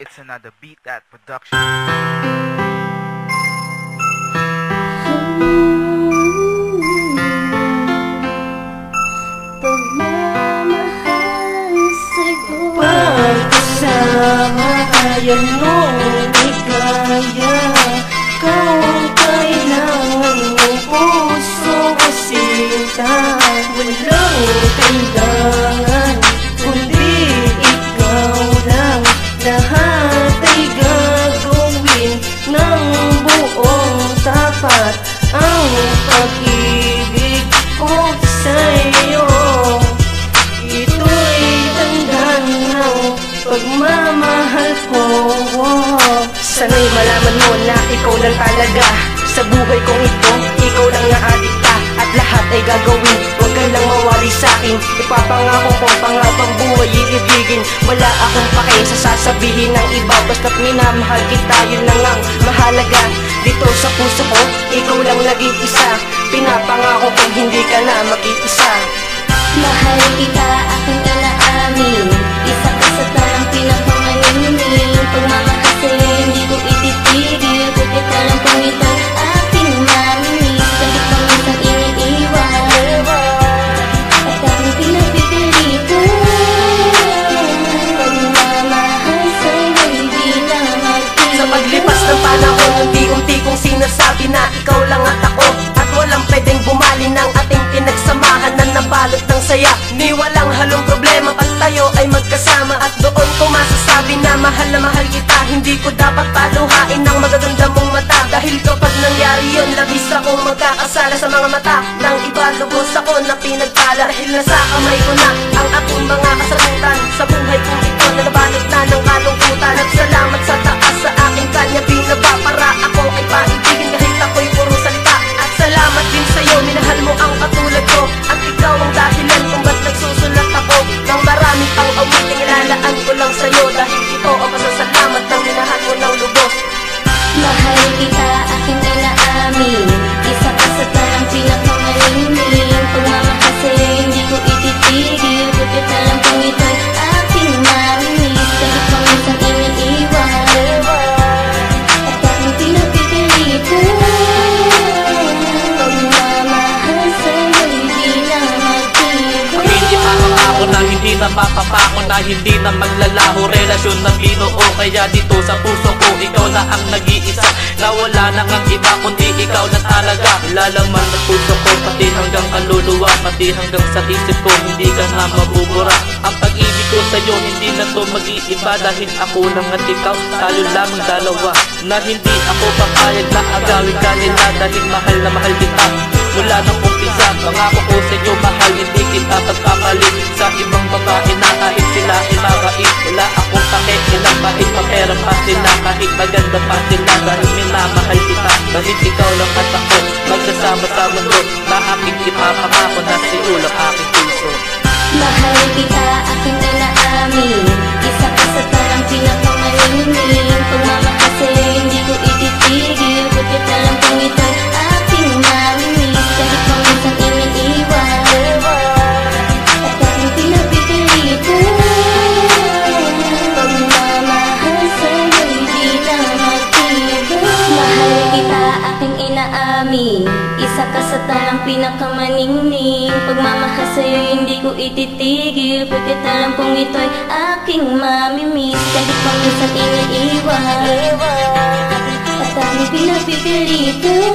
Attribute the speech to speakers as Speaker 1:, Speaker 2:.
Speaker 1: It's another Beat That production.
Speaker 2: Pagkasama kaya nung ikaya, kau ang kailangan ng puso ko sinta. Walang kailangan kundi ikaw lang. Lahat ay gagawin ng buong tapat. Ang pag-ibig ko sa'yo, ito'y tanda ng pagmamahal ko. Sana'y malaman mo na ikaw lang talaga sa buhay kong ito. Ikaw lang na adikta at lahat ay gagawin. Huwag ka lang mawari sa'kin. Ipapangako kong pangabang buhay iibigin. Wala akong pake sa sasabihin ng iba. Basta't minamahal kita, yun lang ang mahalaga. Dito sa puso ko, ikaw lang nag-iisa. Pinapangako kong hindi ka na mag-iisa.
Speaker 3: Mahal kita, aking inaamin. Isa ka sa talang pinapamaninig. Pagmamahal sa'yo, hindi ko ititigil. Bakit alam kong ito'y aking maminis. Kahit pa minsan iniiwan at aking pinapipilitan. Pagmamahal sa'yo, hindi na magtigil.
Speaker 2: Sa paglipas ng panahon, unti-unti kong sinasabi na ikaw lang at ako. At walang pwedeng bumali ng ating pinagsamahan na nabalot ng saya. Ni walang halong problema pag tayo ay magkasama. At doon ko masasabi na mahal kita. Hindi ko dapat paluhain ng magaganda mong mata. Dahil kapag nangyari yun, labis akong magkakasala sa mga mata ng iba. Lubos ako na pinagpala dahil nasa kamay ko na ang aking mga kasagutan. Sa buhay kong ito na nabalot na ng kalungkutan. At salamat sa taas sa aking kanya binaba para ako ay paibigin kahit ako'y puro salita. At salamat din sa'yo, minahal mo ang katulad ko. At ikaw ang dahilan kung ba't nagsusulat ako ng marami pang awiting ilalaan ko lang sa'yo. Dahil ito ang pasasalamat ng minahal mo ng lubos.
Speaker 3: Mahal kita, aking inaamin. Isa ka sa talang pinapamaninig. Pagmamahal sa'yo, hindi ko ititigil. Bakit alam kong ito'y aking maminis. Kahit pa minsan iniiwan at aking pinapipilitan. Pagmamahal sa'yo, hindi na magtigil.
Speaker 4: Hindi ako na hindi na mapapako na hindi na maglalaho. Relasyon na binuo kaya dito sa puso ko ikaw na ang nag-iisa. Na wala na kang iba kundi ikaw na talaga. Lalaman ng puso ko pati hanggang kaluluwa. Pati hanggang sa isip ko hindi ka na mabubura. Ang pag-ibig ko sa'yo hindi na to mag-iiba. Dahil ako lang at ikaw tayo lamang dalawa. Na hindi ako papayag na agawin ka nila. Dahil mahal na mahal kita mula ng umpisa. Pangako ko sa'yo mahal, hindi kita pagpapalit sa ibang babae na kahit sila ay mabait. Wala akong pake, ilang bahit pa pera pa sila. Kahit maganda pa sila dahil minamahal kita. Dahil ikaw lang at ako magsasama sa mundo na aking ipapangako na sa'yo lang aking puso.
Speaker 3: Mahal kita, aking inaamin. Isa ka sa talang pinapamaninig. Pagmamahal sa'yo, hindi ko ititigil. Bakit alam kong ito'y aking maminis. Kahit pa minsan iniiwan at aking pinapipilitan. Pagmamahal sa'yo, hindi na magtigil. Mahal kita, aking inaamin. Isa ka sa talang pinakamaningning. Pagmamahal sa'yo, hindi ko ititigil. Bakit alam kong ito'y aking mamimiss. Kahit pa minsan iniiwan at aking pinapipilitan.